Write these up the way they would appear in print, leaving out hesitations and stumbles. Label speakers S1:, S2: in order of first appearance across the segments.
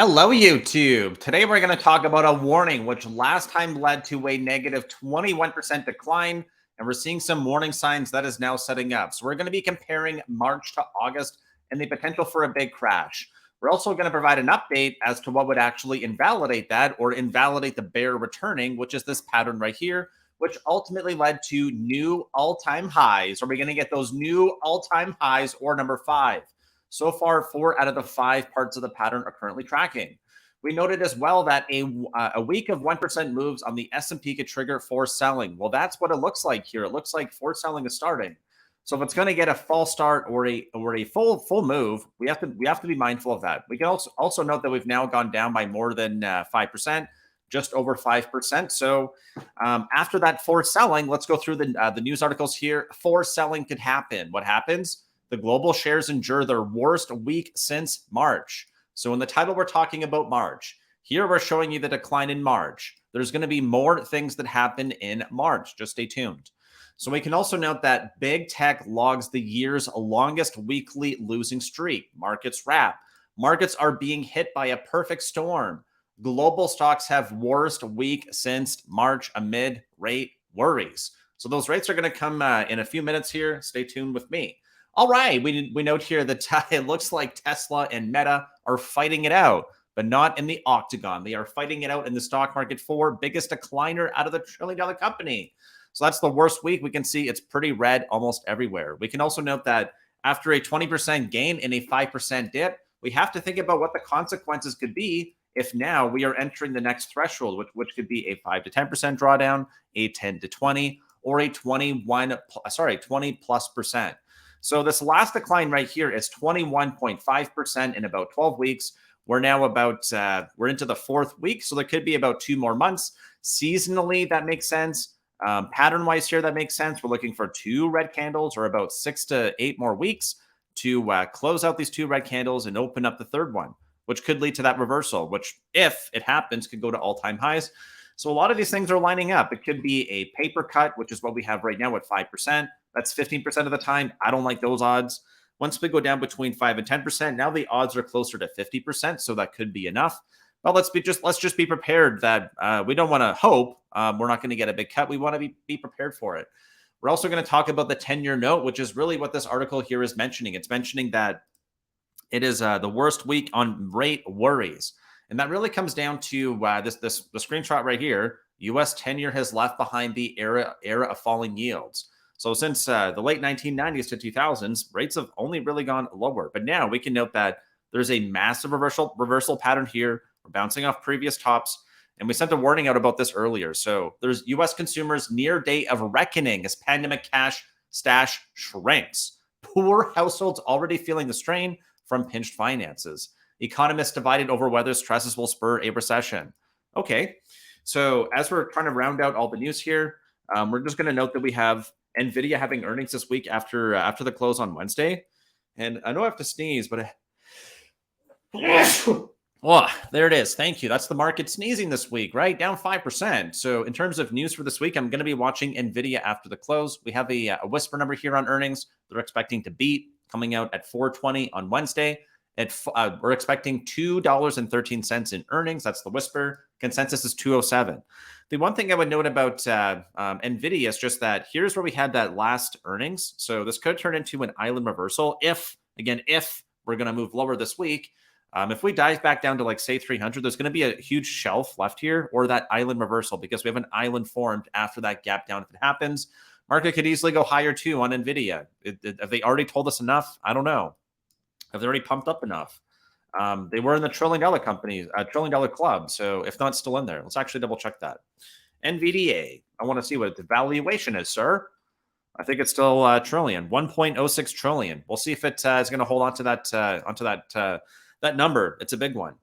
S1: Hello, YouTube. Today we're going to talk about a warning, which last time led to a negative 21% decline. And we're seeing some warning signs that is now setting up. So we're going to be comparing March to August and the potential for a big crash. We're also going to provide an update as to what would actually invalidate that or invalidate the bear returning, which is this pattern right here, which ultimately led to new all-time highs. Are we going to get those new all-time highs or number 5? So far, 4 out of the 5 parts of the pattern are currently tracking. We noted as well that a week of 1% moves on the S&P could trigger forced selling. Well, that's what it looks like here. It looks like forced selling is starting. So if it's going to get a false start or a full move, we have to be mindful of that. We can also note that we've now gone down by more than 5%, just over 5%. So after that forced selling, let's go through the news articles here. Forced selling could happen. What happens? The global shares endure their worst week since March. So in the title, we're talking about March. Here, we're showing you the decline in March. There's going to be more things that happen in March. Just stay tuned. So we can also note that big tech logs the year's longest weekly losing streak. Markets wrap. Markets are being hit by a perfect storm. Global stocks have worst week since March amid rate worries. So those rates are going to come in a few minutes here. Stay tuned with me. All right, we note here that it looks like Tesla and Meta are fighting it out, but not in the octagon. They are fighting it out in the stock market for biggest decliner out of the trillion-dollar company. So that's the worst week. We can see it's pretty red almost everywhere. We can also note that after a 20% gain and a 5% dip, we have to think about what the consequences could be if now we are entering the next threshold, which could be a 5 to 10% drawdown, a 10 to 20, or a 20 plus percent. So this last decline right here is 21.5% in about 12 weeks. We're now we're into the 4th week, so there could be about 2 more months. Seasonally, that makes sense. Pattern-wise here, that makes sense. We're looking for 2 red candles or about 6 to 8 more weeks to close out these 2 red candles and open up the 3rd one, which could lead to that reversal, which, if it happens, could go to all-time highs. So a lot of these things are lining up. It could be a paper cut, which is what we have right now at 5%. That's 15% of the time. I don't like those odds. Once we go down between 5 and 10%, now the odds are closer to 50%, so that could be enough. But let's just be prepared that we don't want to hope we're not going to get a big cut. We want to be prepared for it. We're also going to talk about the 10-year note, which is really what this article here is mentioning. It's mentioning that it is the worst week on rate worries. And that really comes down to the screenshot right here. U.S. 10-year has left behind the era of falling yields. So since the late 1990s to 2000s, rates have only really gone lower. But now we can note that there's a massive reversal pattern here. We're bouncing off previous tops. And we sent a warning out about this earlier. So there's U.S. consumers near day of reckoning as pandemic cash stash shrinks. Poor households already feeling the strain from pinched finances. Economists divided over whether stresses will spur a recession. Okay, so as we're trying to round out all the news here, we're just going to note that we have NVIDIA having earnings this week after the close on Wednesday. And I know I have to sneeze, but oh, there it is. Thank you. That's the market sneezing this week, right? Down 5%. So in terms of news for this week, I'm going to be watching NVIDIA after the close. We have a whisper number here on earnings. They're expecting to beat, coming out at 4.20 on Wednesday. We're expecting $2.13 in earnings. That's the whisper. Consensus is 207. The one thing I would note about NVIDIA is just that here's where we had that last earnings. So this could turn into an island reversal if we're going to move lower this week. If we dive back down to like say 300, there's going to be a huge shelf left here or that island reversal because we have an island formed after that gap down. If it happens, market could easily go higher too on NVIDIA. Have they already told us enough? I don't know. Have they already pumped up enough? They were in the trillion-dollar companies, trillion-dollar club. So if not, still in there. Let's actually double check that. NVDA. I want to see what the valuation is, sir. I think it's still trillion, 1.06 trillion. We'll see if it is going to hold on to that number. It's a big one.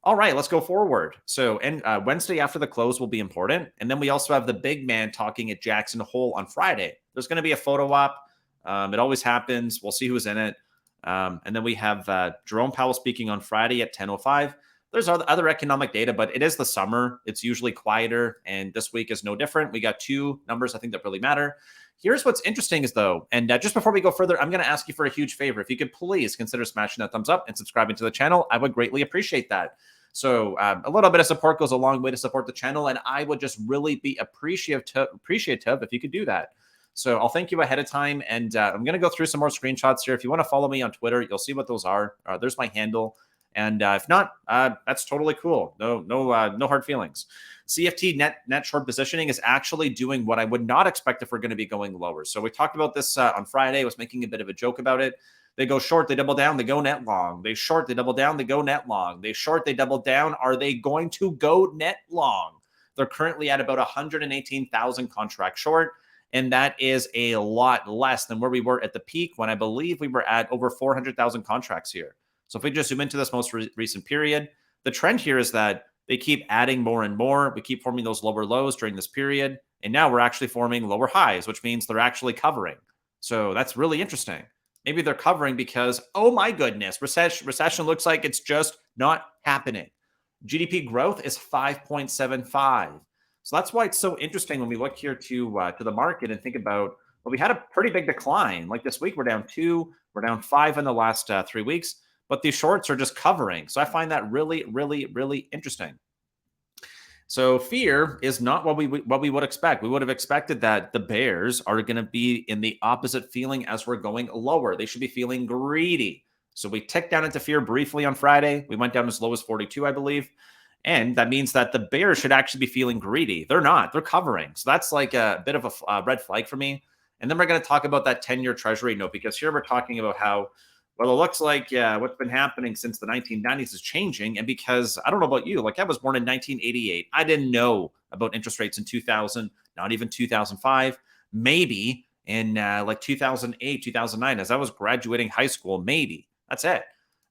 S1: All right, let's go forward. So Wednesday after the close will be important. And then we also have the big man talking at Jackson Hole on Friday. There's going to be a photo op. It always happens. We'll see who's in it. And then we have Jerome Powell speaking on Friday at 10:05. There's other economic data, but it is the summer. It's usually quieter, and this week is no different. We got 2 numbers I think that really matter. Here's what's interesting is though, and just before we go further, I'm going to ask you for a huge favor. If you could please consider smashing that thumbs up and subscribing to the channel, I would greatly appreciate that. So a little bit of support goes a long way to support the channel, and I would just really be appreciative if you could do that. So I'll thank you ahead of time, and I'm going to go through some more screenshots here. If you want to follow me on Twitter, you'll see what those are. There's my handle, and if not, that's totally cool. No hard feelings. CFT net short positioning is actually doing what I would not expect if we're going to be going lower. So we talked about this on Friday. I was making a bit of a joke about it. They go short, they double down, they go net long. They short, they double down, they go net long. They short, they double down. Are they going to go net long? They're currently at about 118,000 contract short, and that is a lot less than where we were at the peak when I believe we were at over 400,000 contracts here. So if we just zoom into this most recent period, the trend here is that they keep adding more and more. We keep forming those lower lows during this period, and now we're actually forming lower highs, which means they're actually covering. So that's really interesting. Maybe they're covering because, oh my goodness, recession looks like it's just not happening. GDP growth is 5.75. So that's why it's so interesting when we look here to the market and think about, well, we had a pretty big decline. Like this week, we're down 2, we're down 5 in the last 3 weeks, but these shorts are just covering. So I find that really, really, really interesting. So fear is not what we would expect. We would have expected that the bears are going to be in the opposite feeling as we're going lower. They should be feeling greedy. So we ticked down into fear briefly on Friday. We went down as low as 42, I believe. And that means that the bears should actually be feeling greedy. They're not. They're covering. So that's like a bit of a red flag for me. And then we're going to talk about that 10-year Treasury note, because here we're talking about how, well, it looks like what's been happening since the 1990s is changing. And because I don't know about you, like I was born in 1988. I didn't know about interest rates in 2000, not even 2005, maybe in like 2008, 2009, as I was graduating high school, maybe. That's it.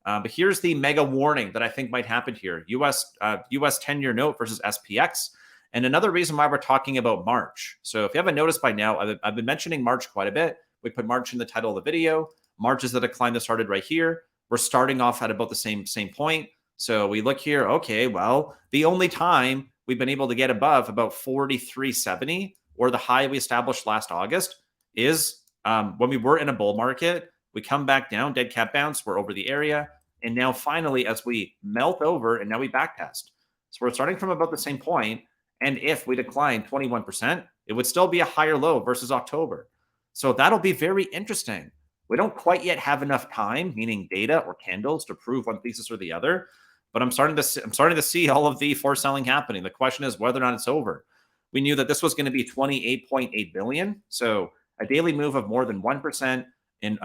S1: But here's the mega warning that I think might happen here. US 10-year note versus SPX. And another reason why we're talking about March. So if you haven't noticed by now, I've been mentioning March quite a bit. We put March in the title of the video. March is the decline that started right here. We're starting off at about the same point. So we look here. Okay, well, the only time we've been able to get above about 43.70, or the high we established last August, is when we were in a bull market. We come back down, dead cat bounce. We're over the area. And now finally, as we melt over, and now we backtest. So we're starting from about the same point. And if we decline 21%, it would still be a higher low versus October. So that'll be very interesting. We don't quite yet have enough time, meaning data or candles, to prove one thesis or the other. But I'm starting to see all of the forced selling happening. The question is whether or not it's over. We knew that this was going to be 28.8 billion. So a daily move of more than 1% and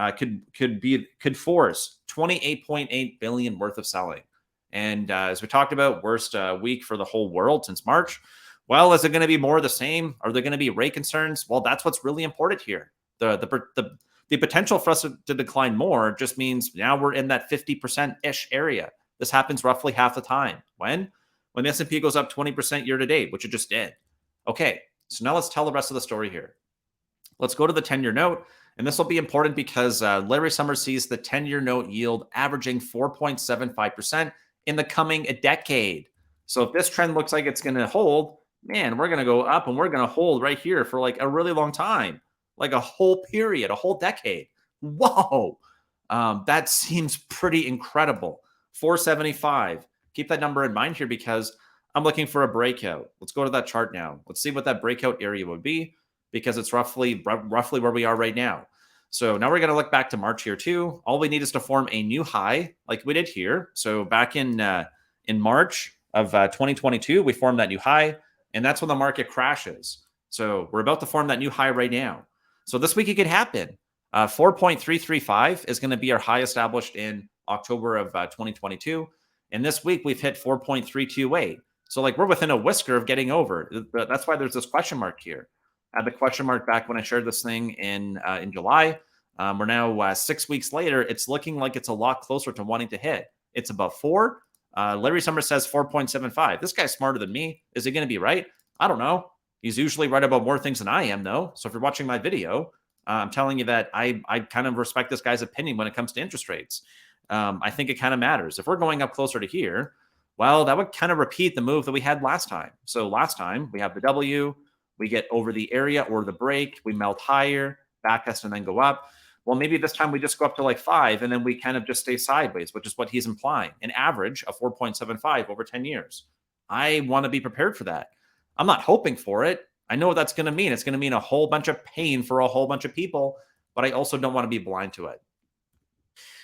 S1: could force 28.8 billion worth of selling. And as we talked about, worst week for the whole world since March. Well, is it going to be more of the same? Are there going to be rate concerns? Well, that's what's really important here. The potential for us to decline more just means now we're in that 50%-ish area. This happens roughly half the time. When the S&P goes up 20% year to date, which it just did. Okay, so now let's tell the rest of the story here. Let's go to the 10-year note. And this will be important because Larry Summers sees the 10-year note yield averaging 4.75% in the coming decade. So if this trend looks like it's going to hold, man, we're going to go up and we're going to hold right here for like a really long time, like a whole period, a whole decade. Whoa, that seems pretty incredible. 475. Keep that number in mind here because I'm looking for a breakout. Let's go to that chart now. Let's see what that breakout area would be, because it's roughly where we are right now. So now we're going to look back to March here too. All we need is to form a new high like we did here. So back in March of 2022, we formed that new high, and that's when the market crashes. So we're about to form that new high right now. So this week it could happen. 4.335 is going to be our high established in October of 2022. And this week we've hit 4.328. So like we're within a whisker of getting over. That's why there's this question mark here. I had the question mark back when I shared this thing in July. We're now 6 weeks later. It's looking like it's a lot closer to wanting to hit. It's above 4. Larry Summers says 4.75. This guy's smarter than me. Is he going to be right? I don't know. He's usually right about more things than I am, though. So if you're watching my video, I'm telling you that I kind of respect this guy's opinion when it comes to interest rates. I think it kind of matters. If we're going up closer to here, well, that would kind of repeat the move that we had last time. So last time we have the W, we get over the area or the break, we melt higher, backtest, and then go up. Well, maybe this time we just go up to like 5 and then we kind of just stay sideways, which is what he's implying. An average of 4.75 over 10 years. I want to be prepared for that. I'm not hoping for it. I know what that's going to mean. It's going to mean a whole bunch of pain for a whole bunch of people, but I also don't want to be blind to it.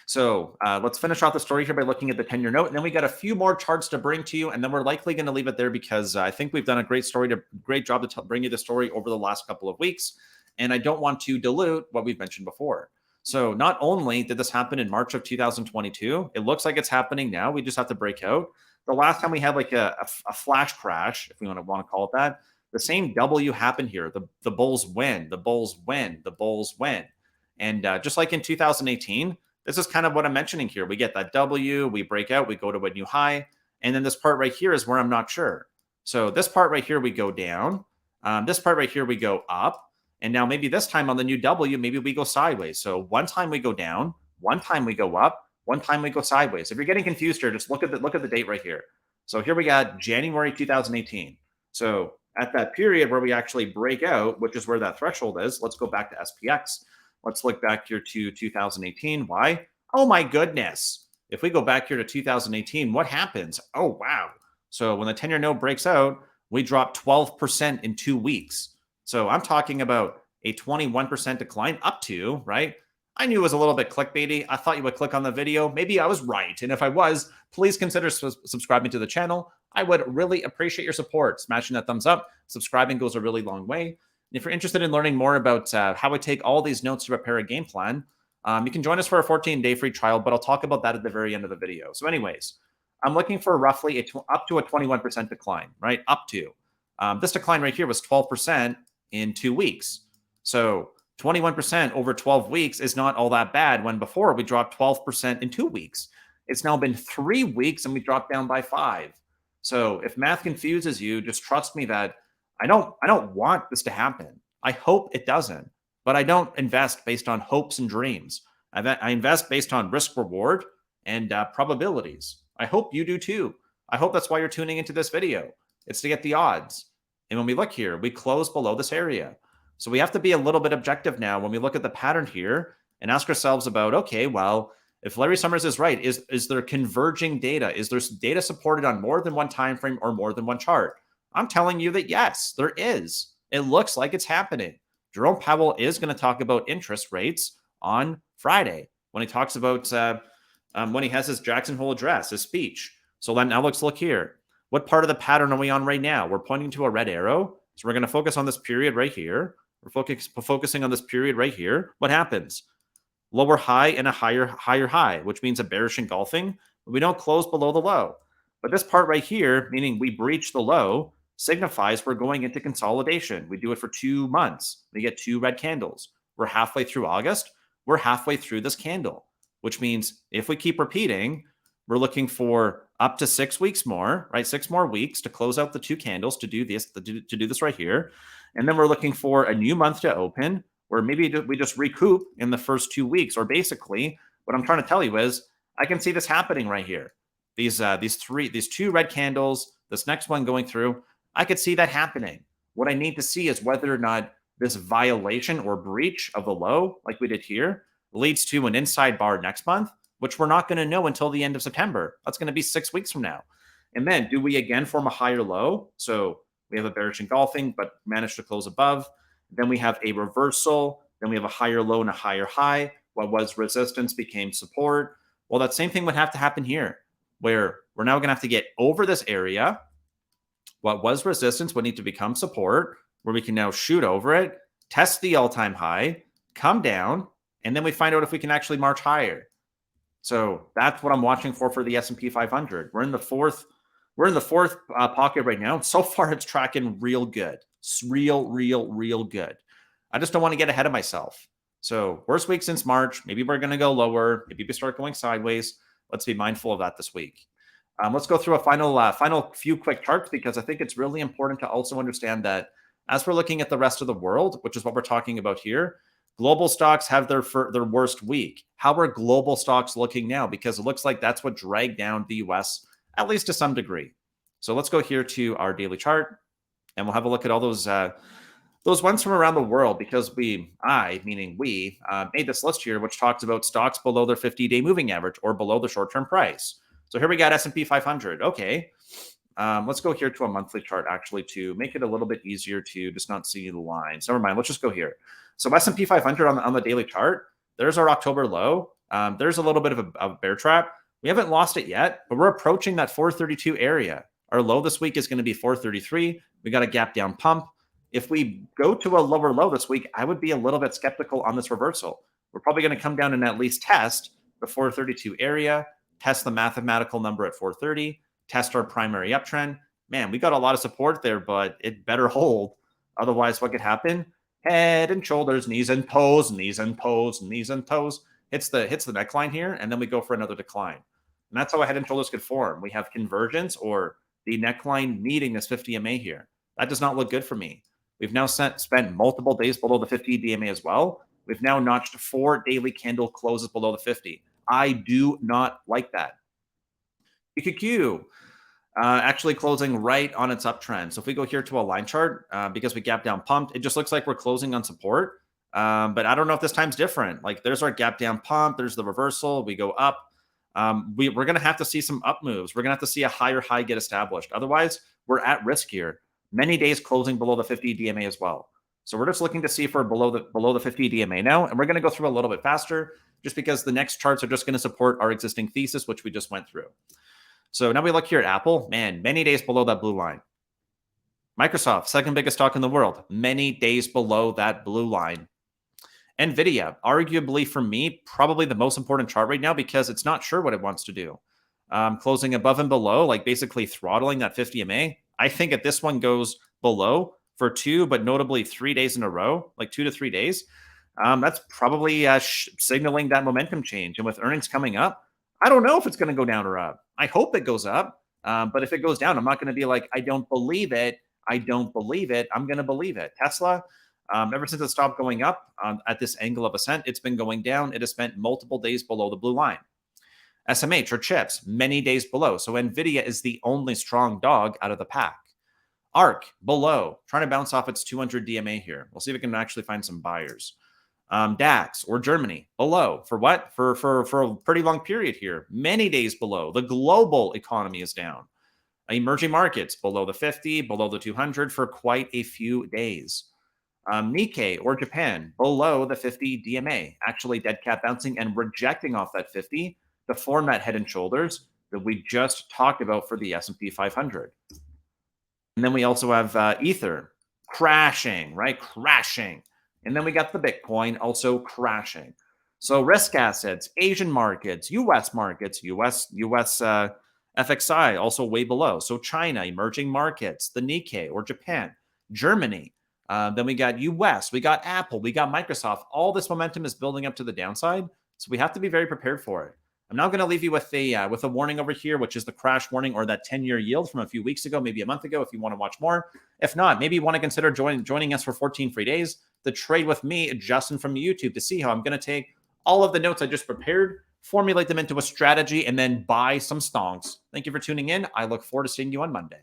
S1: So let's finish off the story here by looking at the 10-year note. And then we got a few more charts to bring to you. And then we're likely going to leave it there because I think we've done a great job to bring you the story over the last couple of weeks. And I don't want to dilute what we've mentioned before. So not only did this happen in March of 2022, it looks like it's happening now. We just have to break out. The last time we had like a flash crash, if we want to call it that, the same W happened here. The bulls win, the bulls win, the bulls win. And just like in 2018, this is kind of what I'm mentioning here. We get that W, we break out, we go to a new high. And then this part right here is where I'm not sure. So this part right here, we go down. This part right here, we go up. And now maybe this time on the new W, maybe we go sideways. So one time we go down, one time we go up, one time we go sideways. If you're getting confused here, just look at the date right here. So here we got January 2018. So at that period where we actually break out, which is where that threshold is, let's go back to SPX. Let's look back here to 2018. Why? Oh my goodness. If we go back here to 2018, what happens? Oh, wow. So when the 10-year note breaks out, we drop 12% in 2 weeks. So I'm talking about a 21% decline up to, right? I knew it was a little bit clickbaity. I thought you would click on the video. Maybe I was right. And if I was, please consider subscribing to the channel. I would really appreciate your support. Smashing that thumbs up. Subscribing goes a really long way. And if you're interested in learning more about how I take all these notes to prepare a game plan, you can join us for a 14-day free trial, but I'll talk about that at the very end of the video. So anyways, I'm looking for roughly up to a 21% decline, right? Up to. This decline right here was 12% in 2 weeks. So 21% over 12 weeks is not all that bad when before we dropped 12% in 2 weeks. It's now been 3 weeks and we dropped down by 5. So if math confuses you, just trust me that I don't want this to happen. I hope it doesn't, but I don't invest based on hopes and dreams. I invest based on risk reward and probabilities. I hope you do too. I hope that's why you're tuning into this video. It's to get the odds. And when we look here, we close below this area. So we have to be a little bit objective now when we look at the pattern here and ask ourselves about, okay, well, if Larry Summers is right, is there converging data? Is there data supported on more than one time frame or more than one chart? I'm telling you that yes, there is. It looks like it's happening. Jerome Powell is going to talk about interest rates on Friday when he talks about when he has his Jackson Hole address, his speech. So then now let's look here. What part of the pattern are we on right now? We're pointing to a red arrow. So we're going to focus on this period right here. We're focusing on this period right here. What happens? Lower high and a higher high, which means a bearish engulfing. But we don't close below the low. But this part right here, meaning we breach the low, signifies we're going into consolidation. We do it for 2 months. We get 2 red candles. We're halfway through August. We're halfway through this candle, which means if we keep repeating, we're looking for up to 6 weeks more, right? 6 more weeks to close out the 2 candles to do this right here. And then we're looking for a new month to open, where maybe we just recoup in the first 2 weeks. Or basically, what I'm trying to tell you is I can see this happening right here. These 2 red candles, this next one going through, I could see that happening. What I need to see is whether or not this violation or breach of the low, like we did here, leads to an inside bar next month, which we're not going to know until the end of September. That's going to be 6 weeks from now. And then do we again form a higher low? So we have a bearish engulfing, but managed to close above. Then we have a reversal. Then we have a higher low and a higher high. What was resistance became support. Well, that same thing would have to happen here, where we're now going to have to get over this area. What was resistance would need to become support, where we can now shoot over it, test the all-time high, come down, and then we find out if we can actually march higher. So that's what I'm watching for the S&P 500. We're in the fourth pocket right now. So far, it's tracking real good. It's real good. I just don't want to get ahead of myself. So worst week since March. Maybe we're going to go lower. Maybe we start going sideways. Let's be mindful of that this week. Let's go through a final few quick charts, because I think it's really important to also understand that as we're looking at the rest of the world, which is what we're talking about here, global stocks have their worst week. How are global stocks looking now? Because it looks like that's what dragged down the US, at least to some degree. So let's go here to our daily chart, and we'll have a look at all those those ones from around the world, because meaning we, made this list here, which talks about stocks below their 50-day moving average or below the short-term price. So here we got S&P 500. Okay. Let's go here to a monthly chart, actually, to make it a little bit easier to just not see the lines. Never mind. Let's just go here. So S&P 500 on the daily chart, there's our October low. There's a little bit of a bear trap. We haven't lost it yet, but we're approaching that 432 area. Our low this week is going to be 433. We got a gap down pump. If we go to a lower low this week, I would be a little bit skeptical on this reversal. We're probably going to come down and at least test the 432 area, test the mathematical number at 430, test our primary uptrend. Man, we got a lot of support there, but it better hold. Otherwise, what could happen? Head and shoulders, knees and toes, knees and toes, knees and toes. Hits the neckline here, and then we go for another decline. And that's how a head and shoulders could form. We have convergence or the neckline meeting this 50 MA here. That does not look good for me. We've now spent multiple days below the 50 DMA as well. We've now notched 4 daily candle closes below the 50. I do not like that. QQQ actually closing right on its uptrend. So if we go here to a line chart, because we gap down pumped, it just looks like we're closing on support. But I don't know if this time's different. Like there's our gap down pump. There's the reversal. We go up. We're going to have to see some up moves. We're going to have to see a higher high get established. Otherwise, we're at risk here. Many days closing below the 50 DMA as well. So we're just looking to see if we're below the 50 DMA now. And we're going to go through a little bit faster just because the next charts are just going to support our existing thesis, which we just went through. So now we look here at Apple. Man, many days below that blue line. Microsoft, second biggest stock in the world. Many days below that blue line. NVIDIA, arguably for me, probably the most important chart right now because it's not sure what it wants to do. Closing above and below, like basically throttling that 50 MA. I think if this one goes below for 2, but notably 3 days in a row, like 2 to 3 days, that's probably signaling that momentum change. And with earnings coming up, I don't know if it's going to go down or up. I hope it goes up. But if it goes down, I'm not going to be like, I don't believe it. I don't believe it. I'm going to believe it. Tesla, ever since it stopped going up at this angle of ascent, it's been going down. It has spent multiple days below the blue line. SMH or chips, many days below. So NVIDIA is the only strong dog out of the pack. ARC, below, trying to bounce off its 200 DMA here. We'll see if we can actually find some buyers. DAX or Germany, below. For what? For a pretty long period here. Many days below. The global economy is down. Emerging markets, below the 50, below the 200 for quite a few days. Nikkei or Japan, below the 50 DMA. Actually, dead cat bouncing and rejecting off that 50 to form that head and shoulders that we just talked about for the S&P 500. And then we also have Ether crashing, right? Crashing. And then we got the Bitcoin also crashing. So risk assets, Asian markets, US markets, US FXI also way below. So China, emerging markets, the Nikkei or Japan, Germany. Then we got US, we got Apple, we got Microsoft. All this momentum is building up to the downside. So we have to be very prepared for it. I'm now going to leave you with a warning over here, which is the crash warning or that 10-year yield from a few weeks ago, maybe a month ago, if you want to watch more. If not, maybe you want to consider joining us for 14 free days to trade with me, Justin from YouTube, to see how I'm going to take all of the notes I just prepared, formulate them into a strategy, and then buy some stonks. Thank you for tuning in. I look forward to seeing you on Monday.